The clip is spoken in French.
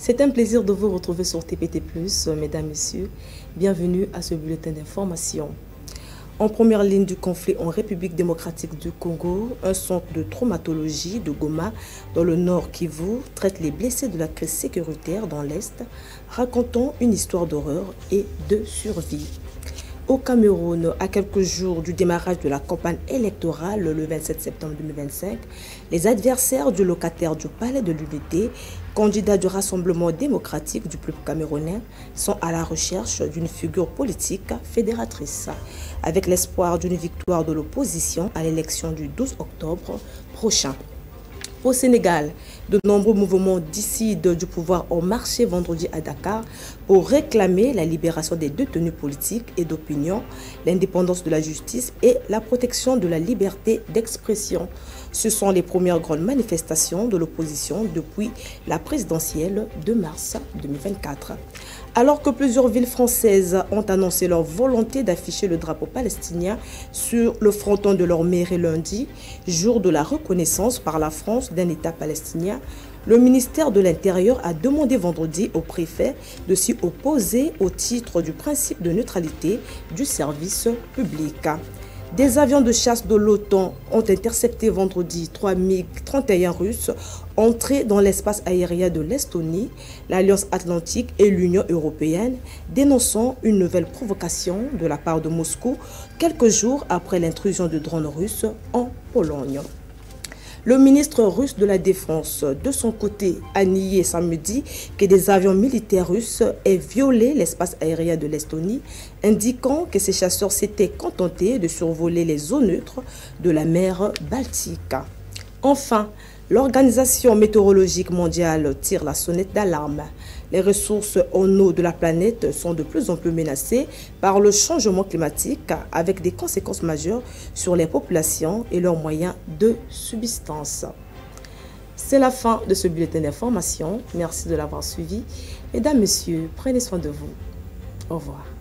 C'est un plaisir de vous retrouver sur TPT+, mesdames, messieurs. Bienvenue à ce bulletin d'information. En première ligne du conflit en République démocratique du Congo, un centre de traumatologie de Goma, dans le nord Kivu, traite les blessés de la crise sécuritaire dans l'Est, racontant une histoire d'horreur et de survie. Au Cameroun, à quelques jours du démarrage de la campagne électorale le 27 septembre 2025, les adversaires du locataire du Palais de l'Unité, candidat du Rassemblement démocratique du peuple camerounais, sont à la recherche d'une figure politique fédératrice, avec l'espoir d'une victoire de l'opposition à l'élection du 12 octobre prochain. Au Sénégal, de nombreux mouvements dissidents du pouvoir ont marché vendredi à Dakar pour réclamer la libération des détenus politiques et d'opinion, l'indépendance de la justice et la protection de la liberté d'expression. Ce sont les premières grandes manifestations de l'opposition depuis la présidentielle de mars 2024. Alors que plusieurs villes françaises ont annoncé leur volonté d'afficher le drapeau palestinien sur le fronton de leur mairie lundi, jour de la reconnaissance par la France d'un État palestinien, le ministère de l'Intérieur a demandé vendredi au préfet de s'y opposer au titre du principe de neutralité du service public. Des avions de chasse de l'OTAN ont intercepté vendredi 3 MiG-31 russes entrés dans l'espace aérien de l'Estonie, l'Alliance Atlantique et l'Union européenne, dénonçant une nouvelle provocation de la part de Moscou quelques jours après l'intrusion de drones russes en Pologne. Le ministre russe de la Défense, de son côté, a nié samedi que des avions militaires russes aient violé l'espace aérien de l'Estonie, indiquant que ces chasseurs s'étaient contentés de survoler les zones neutres de la mer Baltique. Enfin, l'Organisation météorologique mondiale tire la sonnette d'alarme. Les ressources en eau de la planète sont de plus en plus menacées par le changement climatique avec des conséquences majeures sur les populations et leurs moyens de subsistance. C'est la fin de ce bulletin d'information. Merci de l'avoir suivi. Mesdames, Messieurs, prenez soin de vous. Au revoir.